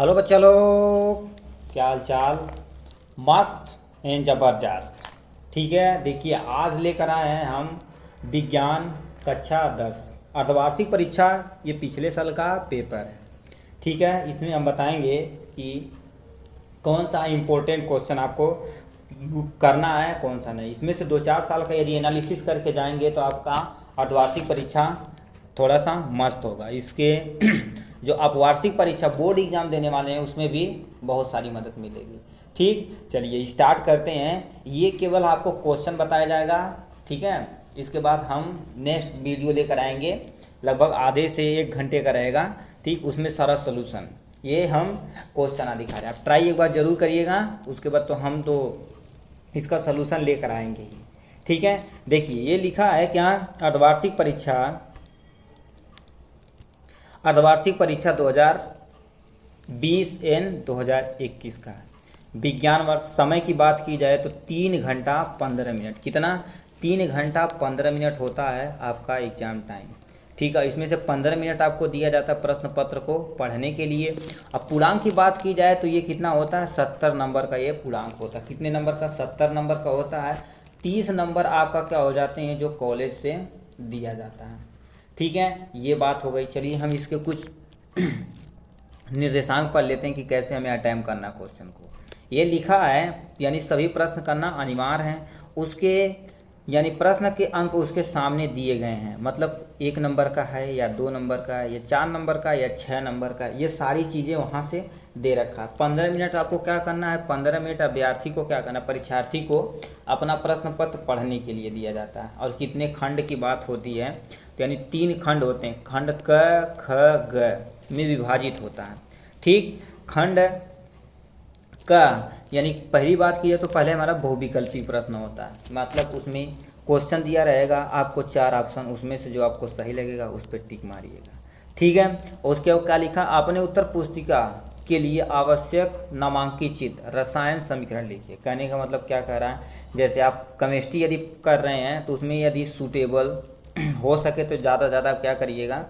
Hello बच्चा लोग, क्या हाल चाल। मस्त एंड ज़बरदस्त। ठीक है, देखिए आज लेकर आए हैं हम विज्ञान कक्षा 10 अर्धवार्षिक परीक्षा। ये पिछले साल का पेपर है। ठीक है, इसमें हम बताएंगे कि कौन सा इम्पोर्टेंट क्वेश्चन आपको करना है, कौन सा नहीं। इसमें से 2-4 साल का यदि एनालिसिस करके जाएंगे तो आपका अर्धवार्षिक परीक्षा थोड़ा सा मस्त होगा। इसके जो आप वार्षिक परीक्षा बोर्ड एग्जाम देने वाले हैं उसमें भी बहुत सारी मदद मिलेगी। ठीक, चलिए स्टार्ट करते हैं। ये केवल आपको क्वेश्चन बताया जाएगा। ठीक है, इसके बाद हम नेक्स्ट वीडियो लेकर आएंगे, लगभग आधे से 1 घंटे का रहेगा। ठीक, उसमें सारा सोल्यूशन ये हम क्वेश्चन आ दिखा रहे हैं। आप ट्राई एक बार ज़रूर करिएगा, उसके बाद तो हम तो इसका सोल्यूशन लेकर आएंगे ही। ठीक है, देखिए ये लिखा है क्या, अर्धवार्षिक परीक्षा 2020 एंड 2021 का विज्ञान वर्ष। समय की बात की जाए तो 3 घंटा 15 मिनट। कितना? 3 घंटा 15 मिनट होता है आपका एग्ज़ाम टाइम। ठीक है, इसमें से 15 मिनट आपको दिया जाता है प्रश्न पत्र को पढ़ने के लिए। अब पूर्णांक की बात की जाए तो ये कितना होता है, 70 नंबर का ये पूर्णांक होता है। कितने नंबर का? 70 नंबर का होता है। 30 नंबर आपका क्या हो जाते हैं, जो कॉलेज से दिया जाता है। ठीक है, ये बात हो गई। चलिए हम इसके कुछ निर्देशांक पढ़ लेते हैं कि कैसे हमें अटैम्प्ट करना क्वेश्चन को। ये लिखा है यानी सभी प्रश्न करना अनिवार्य है। उसके यानी प्रश्न के अंक उसके सामने दिए गए हैं, मतलब 1 नंबर का है या 2 नंबर का है या 4 नंबर का या 6 नंबर का, ये सारी चीज़ें वहाँ से दे रखा है। 15 मिनट आपको क्या करना है, 15 मिनट अभ्यर्थी को क्या करना है, परीक्षार्थी को अपना प्रश्न पत्र पढ़ने के लिए दिया जाता है। और कितने खंड की बात होती है, तो यानी 3 खंड होते हैं। खंड क ख ग में विभाजित होता है। ठीक, खंड का यानी पहली बात की है तो पहले हमारा बहुविकल्पी प्रश्न होता है, मतलब उसमें क्वेश्चन दिया रहेगा आपको 4 ऑप्शन, उसमें से जो आपको सही लगेगा उस पर टिक मारिएगा। ठीक है, उसके बाद क्या लिखा, आपने उत्तर पुस्तिका के लिए आवश्यक नामांकित चित्र रसायन समीकरण लिखिए। कहने का मतलब क्या कह रहा है, जैसे आप केमिस्ट्री यदि कर रहे हैं तो उसमें यदि सूटेबल हो सके तो ज़्यादा ज़्यादा क्या करिएगा,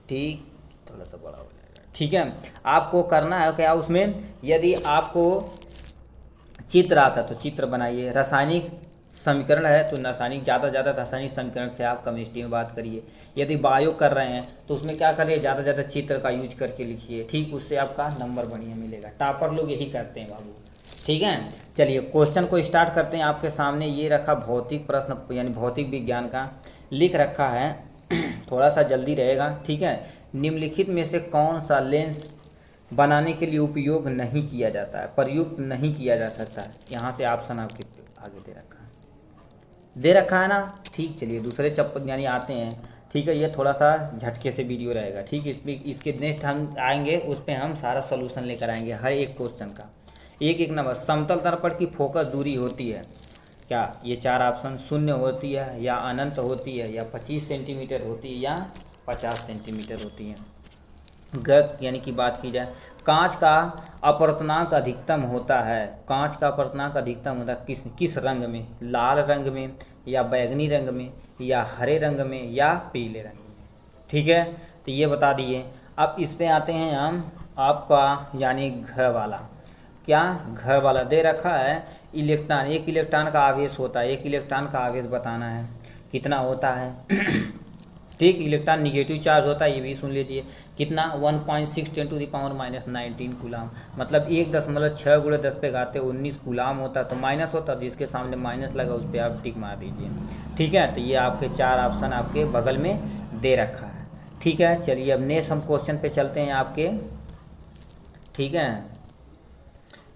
ठीक, थोड़ा सा बड़ा हो जाएगा। ठीक है, आपको करना है क्या, उसमें यदि आपको चित्र आता है तो चित्र बनाइए। रासायनिक समीकरण है तो रासायनिक ज़्यादा ज़्यादा रासायनिक समीकरण से आप केमिस्ट्री में बात करिए। यदि बायो कर रहे हैं तो उसमें क्या करिए, ज़्यादा ज़्यादा चित्र का यूज करके लिखिए। ठीक, उससे आपका नंबर बढ़िया मिलेगा। टॉपर लोग यही करते हैं बाबू। ठीक है, चलिए क्वेश्चन को स्टार्ट करते हैं। आपके सामने ये रखा भौतिक प्रश्न यानी भौतिक विज्ञान का लिख रखा है, थोड़ा सा जल्दी रहेगा। ठीक है, निम्नलिखित में से कौन सा लेंस बनाने के लिए उपयोग नहीं किया जाता है, प्रयुक्त नहीं किया जा सकता है। यहाँ से ऑप्शन आपके आगे दे रखा है ना। ठीक, चलिए दूसरे चप्पल यानी आते हैं। ठीक है, ये थोड़ा सा झटके से वीडियो रहेगा। ठीक, इसके नेक्स्ट हम आएंगे, उस पर हम सारा सोल्यूशन लेकर आएंगे हर एक क्वेश्चन का। एक नंबर, समतल दर्पण की फोकस दूरी होती है क्या? ये 4 ऑप्शन, 0 होती है या अनंत होती है या 25 सेंटीमीटर होती है या 50 सेंटीमीटर होती है। ग यानी कि बात की जाए, कांच का अपवर्तनांक अधिकतम होता है। कांच का अपवर्तनांक अधिकतम होता है किस रंग में? लाल रंग में या बैगनी रंग में या हरे रंग में या पीले रंग में। ठीक है, तो ये बता दिए। अब इस पे आते हैं हम, आपका यानी घ वाला। क्या घ वाला दे रखा है, इलेक्ट्रॉन, 1 इलेक्ट्रॉन का आवेश होता है। 1 इलेक्ट्रॉन का आवेश बताना है कितना होता है। ठीक, इलेक्ट्रॉन निगेटिव चार्ज होता है, ये भी सुन लीजिए। कितना? 1.6 × 10⁻19 कूलाम, मतलब 1.6 × 10⁻19 कूलाम होता है। तो माइनस होता है, जिसके सामने माइनस लगा उस पर आप टिक मार दीजिए। ठीक है, तो ये आपके 4 ऑप्शन आपके बगल में दे रखा है। ठीक है, चलिए अब नेक्स्ट हम क्वेश्चन पे चलते हैं आपके। ठीक है,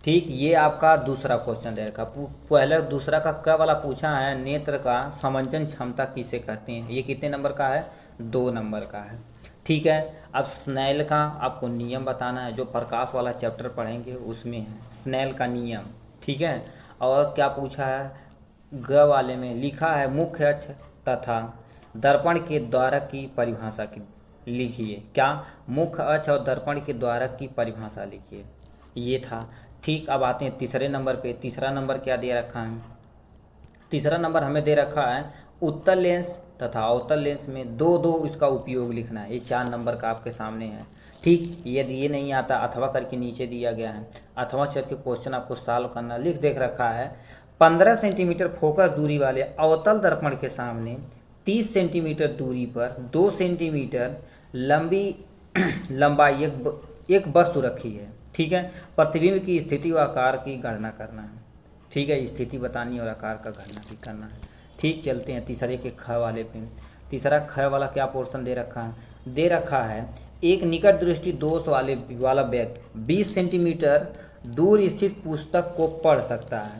ठीक, ये आपका दूसरा क्वेश्चन दे रखा। पहले दूसरा का क वाला पूछा है, नेत्र का समंजन क्षमता किसे कहते हैं। ये कितने नंबर का है? 2 नंबर का है। ठीक है, अब स्नेल का आपको नियम बताना है, जो प्रकाश वाला चैप्टर पढ़ेंगे उसमें है स्नेल का नियम। ठीक है, और क्या पूछा है, ग वाले में लिखा है मुख्य अक्ष तथा दर्पण के द्वारक की परिभाषा की लिखिए। क्या? मुख्य अक्ष और दर्पण के द्वारक की परिभाषा लिखिए, ये था। ठीक, अब आते हैं तीसरे नंबर पे। तीसरा नंबर क्या दे रखा है? तीसरा नंबर हमें दे रखा है उत्तल लेंस तथा अवतल लेंस में 2-2 इसका उपयोग लिखना है। ये 4 नंबर का आपके सामने है। ठीक, यदि ये नहीं आता अथवा करके नीचे दिया गया है, अथवा चल के क्वेश्चन आपको सॉल्व करना, लिख देख रखा है 15 सेंटीमीटर फोकस दूरी वाले अवतल दर्पण के सामने 30 सेंटीमीटर दूरी पर 2 सेंटीमीटर लंबी लंबाई एक वस्तु रखी है। ठीक है, प्रतिबिंब की स्थिति व आकार की गणना करना है। ठीक है, स्थिति बतानी और आकार का गणना भी करना है। ठीक, चलते हैं तीसरे के ख वाले पे। तीसरा ख वाला क्या पोर्शन दे रखा है? दे रखा है एक निकट दृष्टि दोष वाला व्यक्ति 20 सेंटीमीटर दूर स्थित पुस्तक को पढ़ सकता है।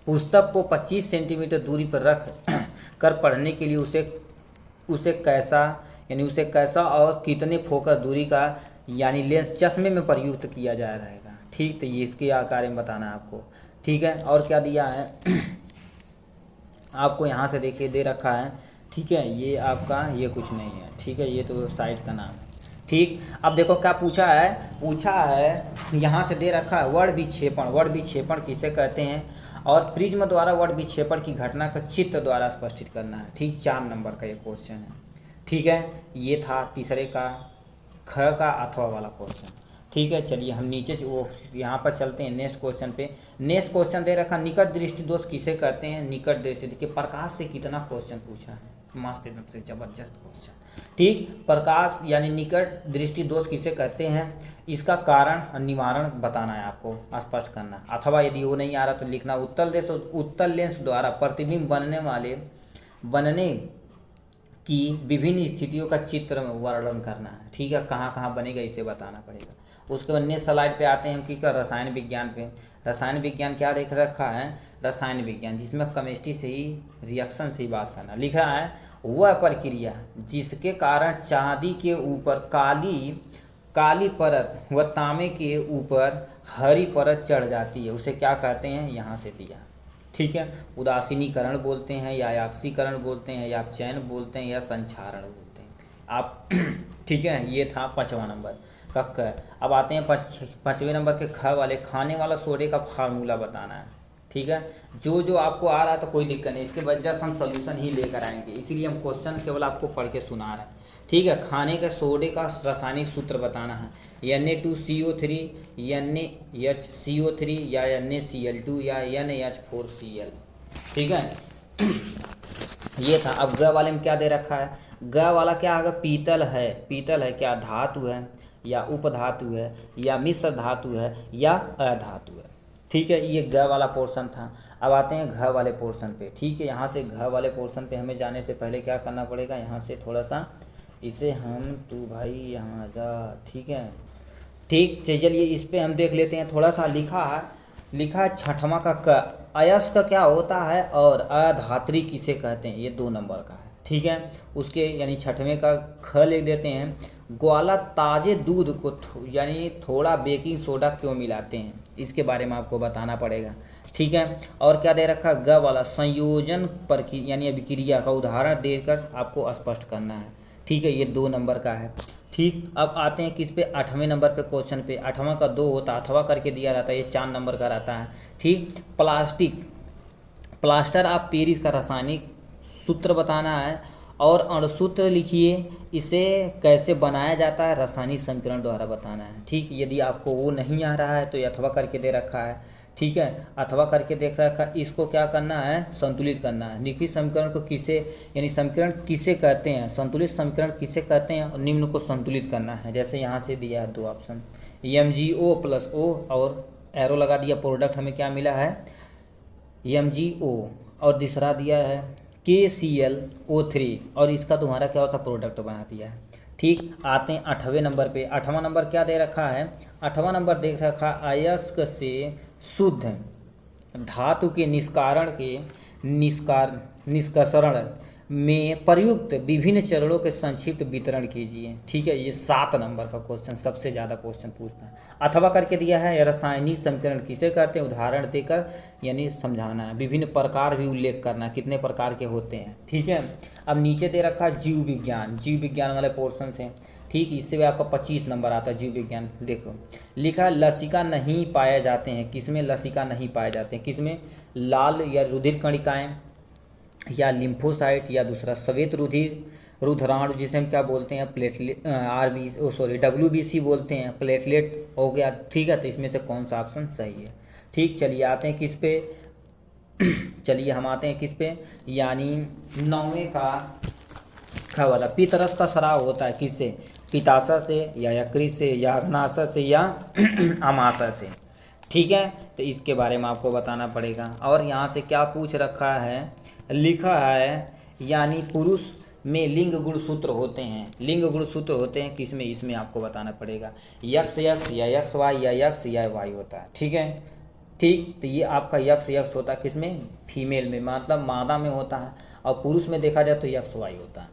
पुस्तक को 25 सेंटीमीटर दूरी पर रख कर पढ़ने के लिए उसे कैसा और कितने फोकस दूरी का यानी लेंस चश्मे में प्रयुक्त किया जा रहेगा। ठीक, तो ये इसके आकार में बताना है आपको। ठीक है, और क्या दिया है आपको यहाँ से देखिए दे रखा है। ठीक है, ये आपका ये कुछ नहीं है। ठीक है, ये तो साइट का नाम है। ठीक, अब देखो क्या पूछा है यहाँ से दे रखा है वर्ड विक्षेपण किसे कहते हैं और प्रिज्म द्वारा वर्ड विक्षेपण की घटना का चित्र द्वारा स्पष्टित करना है। ठीक, 4 नंबर का ये क्वेश्चन है। ठीक है, ये था तीसरे का ख का अथवा वाला क्वेश्चन। ठीक है, चलिए हम नीचे वो यहाँ पर चलते हैं नेक्स्ट क्वेश्चन पे। नेक्स्ट क्वेश्चन दे रखा निकट दृष्टि दोष किसे कहते हैं? निकट दृष्टि, देखिए प्रकाश से कितना क्वेश्चन पूछा है, मस्त एकदम से जबरदस्त क्वेश्चन। ठीक, प्रकाश यानी निकट दृष्टि दोष किसे कहते हैं, इसका कारण और निवारण बताना है आपको, स्पष्ट करना। अथवा यदि वो नहीं आ रहा तो लिखना उत्तल लेंस द्वारा प्रतिबिंब बनने की विभिन्न स्थितियों का चित्र में वर्णन करना है। ठीक है, कहाँ कहाँ बनेगा इसे बताना पड़ेगा। उसके बाद नेक्स्ट स्लाइड पे आते हैं हम कि रसायन विज्ञान पे। रसायन विज्ञान क्या देख रखा है? रसायन विज्ञान जिसमें केमिस्ट्री से ही रिएक्शन से ही बात करना। लिखा है वह प्रक्रिया जिसके कारण चांदी के ऊपर काली परत व तांबे के ऊपर हरी परत चढ़ जाती है, उसे क्या कहते हैं? यहाँ से दिया। ठीक है, उदासीनीकरण बोलते हैं या आक्सीकरण बोलते हैं या चयन बोलते हैं या संक्षारण बोलते हैं आप। ठीक है, ये था 5वां नंबर का क। अब आते हैं 5वें नंबर के ख वाले, खाने वाला सोडे का फार्मूला बताना है। ठीक है, जो आपको आ रहा है तो कोई दिक्कत नहीं, इसके बाद जस्ट हम सोल्यूशन ही लेकर आएंगे, इसीलिए हम क्वेश्चन केवल आपको पढ़ के सुना रहे हैं। ठीक है, खाने के सोडे का रासायनिक सूत्र बताना है, Na2CO3 NaHCO3 या NaCl2 या NH4Cl। ठीक है, ये था। अब ग वाले में क्या दे रखा है? ग वाला क्या आएगा? पीतल है क्या धातु है या उपधातु है या मिश्र धातु है या अधातु है। ठीक है, ये ग वाला पोर्शन था। अब आते हैं घ वाले पोर्शन पे। ठीक है, यहाँ से घ वाले पोर्शन पे हमें जाने से पहले क्या करना पड़ेगा? यहाँ से थोड़ा सा इसे हम तू भाई यहाँ जा। ठीक है, ठीक, चलिए इस पे हम देख लेते हैं। थोड़ा सा लिखा है 6वां का क, अयस्क का क्या होता है और अधात्री किसे कहते हैं? ये 2 नंबर का है। ठीक है, उसके यानी 6वें का ख लिख देते हैं। ग्वाला ताज़े दूध को यानी थोड़ा बेकिंग सोडा क्यों मिलाते हैं, इसके बारे में आपको बताना पड़ेगा। ठीक है, और क्या दे रखा? ग वाला संयोजन पर यानी अभिक्रिया का उदाहरण देकर आपको स्पष्ट करना है। ठीक है, ये 2 नंबर का है। ठीक, अब आते हैं किस पे? 8वें नंबर पे क्वेश्चन पे। 8वां का 2 होता, अथवा करके दिया रहता है, ये 4 नंबर का रहता है। ठीक, प्लास्टर ऑफ पेरिस का रासायनिक सूत्र बताना है और अणुसूत्र लिखिए, इसे कैसे बनाया जाता है रासायनिक समीकरण द्वारा बताना है। ठीक, यदि आपको वो नहीं आ रहा है तो ये अथवा करके दे रखा है। ठीक है, अथवा करके देख रखा है, इसको क्या करना है? संतुलित करना है। निम्नलिखित समीकरण को किसे यानी समीकरण किसे कहते हैं? संतुलित समीकरण किसे कहते हैं और निम्न को संतुलित करना है। जैसे यहाँ से दिया है 2 ऑप्शन, MgO + O और एरो लगा दिया, प्रोडक्ट हमें क्या मिला है? MgO, और दूसरा दिया है KClO3 और इसका तुम्हारा क्या होता? प्रोडक्ट बना दिया है। ठीक, आते हैं 8वें नंबर पे। 8वां नंबर क्या दे रखा है? 8वां नंबर देख रखा अयस्क से शुद्ध धातु के निष्कर्षण में प्रयुक्त विभिन्न चरणों के संक्षिप्त वितरण कीजिए। ठीक है, ये 7 नंबर का क्वेश्चन, सबसे ज़्यादा क्वेश्चन पूछता है। अथवा करके दिया है रासायनिक समीकरण किसे कहते हैं, उदाहरण देकर यानी समझाना है, विभिन्न प्रकार भी उल्लेख करना है, कितने प्रकार के होते हैं। ठीक है, अब नीचे दे रखा जीव विज्ञान वाले पोर्शन से। ठीक, इससे भी आपका 25 नंबर आता है जीव विज्ञान। देखो लिखा लसिका नहीं पाए जाते हैं, किसमें लसिका नहीं पाए जाते हैं? किसमें? लाल या रुधिर कणिकाएँ या लिम्फोसाइट या दूसरा श्वेत रुधिर रुधिराणु जिसे हम क्या बोलते हैं प्लेटलेट, WBC बोलते हैं, प्लेटलेट हो गया। ठीक है, तो इसमें से कौन सा ऑप्शन सही है। ठीक, चलिए आते हैं किस पे चलिए हम आते हैं किस पे, यानी 9वें का ख वाला। पितरस का स्राव होता है किससे, पिताशय से या यकृत से या अग्नाशय से या अमाशय से। ठीक है, तो इसके बारे में आपको बताना पड़ेगा। और यहाँ से क्या पूछ रखा है, लिखा है यानी पुरुष में लिंग गुणसूत्र होते हैं। लिंग गुणसूत्र होते हैं किसमें, इसमें आपको बताना पड़ेगा। यक्ष यक्ष या यक्ष वाई या यक्ष या वाई होता है। ठीक है, ठीक, तो ये आपका यक्ष यक्ष होता है किसमें, फीमेल में, मतलब मादा में होता है। और पुरुष में देखा जाए तो यक्ष वाई होता है।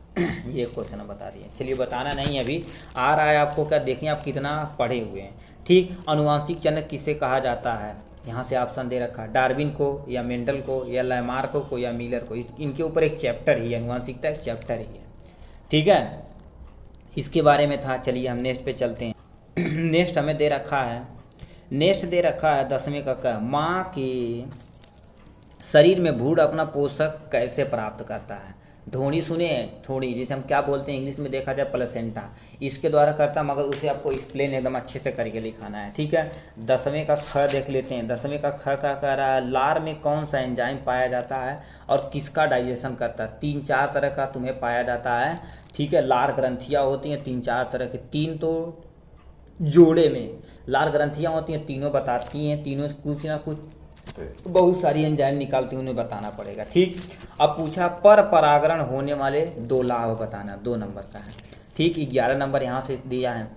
ये क्वेश्चन बता रही है। चलिए बताना नहीं है अभी, आ रहा है आपको, क्या देखिए आप कितना पढ़े हुए हैं। ठीक, अनुवांशिक जनक किसे कहा जाता है, यहाँ से ऑप्शन दे रखा है, डार्विन को या मेंडल को या लैमार्क को या मिलर को। इनके ऊपर एक चैप्टर ही है, अनुवांशिकता एक चैप्टर ही है। ठीक है, इसके बारे में था। चलिए हम नेक्स्ट पे चलते हैं। नेक्स्ट हमें दे रखा है 10वें का माँ के शरीर में भ्रूण अपना पोषक कैसे प्राप्त करता है। ढोड़ी सुने, ढोड़ी जिसे हम क्या बोलते हैं इंग्लिश में देखा जाए प्लेसेंटा, इसके द्वारा करता, मगर उसे आपको एक्सप्लेन एकदम अच्छे से करके लिखाना है। ठीक है, 10वें का ख देख लेते हैं। 10वें का ख का कह रहा है, लार में कौन सा एंजाइम पाया जाता है और किसका डाइजेशन करता है। 3-4 तरह का तुम्हें पाया जाता है। ठीक है, लार ग्रंथियाँ होती हैं 3-4 तरह की, 3 तो जोड़े में लार ग्रंथियाँ होती हैं, तीनों बताती हैं, तीनों कुछ ना कुछ बहुत सारी एंजाइम निकालती हैं, उन्हें बताना पड़ेगा। ठीक, अब पूछा पर परागण होने वाले 2 लाभ बताना, 2 नंबर का है। ठीक, 11 नंबर यहाँ से दिया है।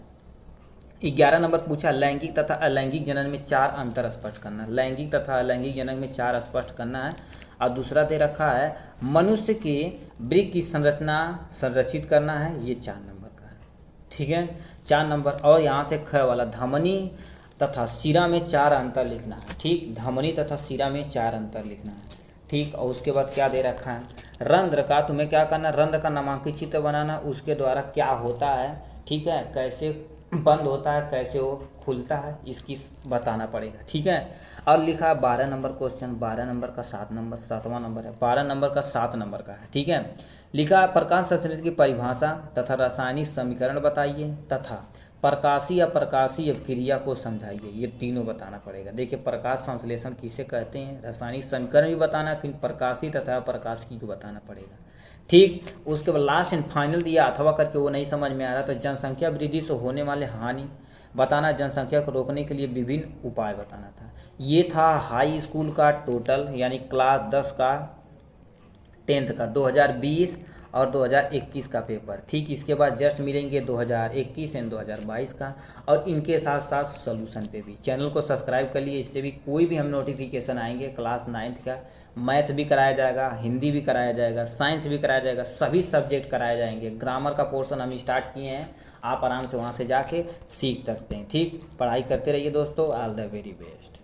11 नंबर पूछा लैंगिक तथा अलैंगिक जनन में 4 अंतर स्पष्ट करना। लैंगिक तथा अलैंगिक जनन में 4 स्पष्ट करना है। और दूसरा दे रखा है मनुष्य के वृक्क की संरचना संरचित करना है, ये 4 नंबर का है। ठीक है, 4 नंबर। और यहाँ से ख वाला धमनी तथा शिरा में 4 अंतर लिखना है। ठीक, धमनी तथा शिरा में 4 अंतर लिखना है। ठीक, और उसके बाद क्या दे रखा है, रंध्र का तुम्हें क्या करना, रंध्र का नामांकित चित्र बनाना, उसके द्वारा क्या होता है। ठीक है, कैसे बंद होता है, कैसे वो खुलता है, इसकी बताना पड़ेगा। ठीक है, और लिखा है 12 नंबर क्वेश्चन, 12 नंबर का 7वां नंबर है, 12 नंबर का 7 नंबर का है। ठीक है, लिखा है प्रकाश संश्लेषण की परिभाषा तथा रासायनिक समीकरण बताइए तथा प्रकाशीय अप्रकाशीय क्रिया को समझाइए, ये तीनों बताना पड़ेगा। देखिए, प्रकाश संश्लेषण किसे कहते हैं, रासायनिक समीकरण भी बताना है, फिर प्रकाशी तथा अप्रकाशी को बताना पड़ेगा। ठीक, उसके बाद लास्ट एंड फाइनल दिया अथवा करके, वो नहीं समझ में आ रहा तो जनसंख्या वृद्धि से होने वाले हानि बताना, जनसंख्या को रोकने के लिए विभिन्न उपाय बताना था। ये था हाई स्कूल का टोटल, यानी क्लास 10 का 10th का 2020 और 2021 का पेपर। ठीक, इसके बाद जस्ट मिलेंगे 2021 एंड 2022 का, और इनके साथ साथ सॉल्यूशन पे भी। चैनल को सब्सक्राइब कर लिए, इससे भी कोई भी हम नोटिफिकेशन आएंगे। क्लास 9th का मैथ भी कराया जाएगा, हिंदी भी कराया जाएगा, साइंस भी कराया जाएगा, सभी सब्जेक्ट कराए जाएंगे। ग्रामर का पोर्शन हम स्टार्ट किए हैं, आप आराम से वहाँ से जाके सीख सकते हैं। ठीक, पढ़ाई करते रहिए दोस्तों, ऑल द वेरी बेस्ट।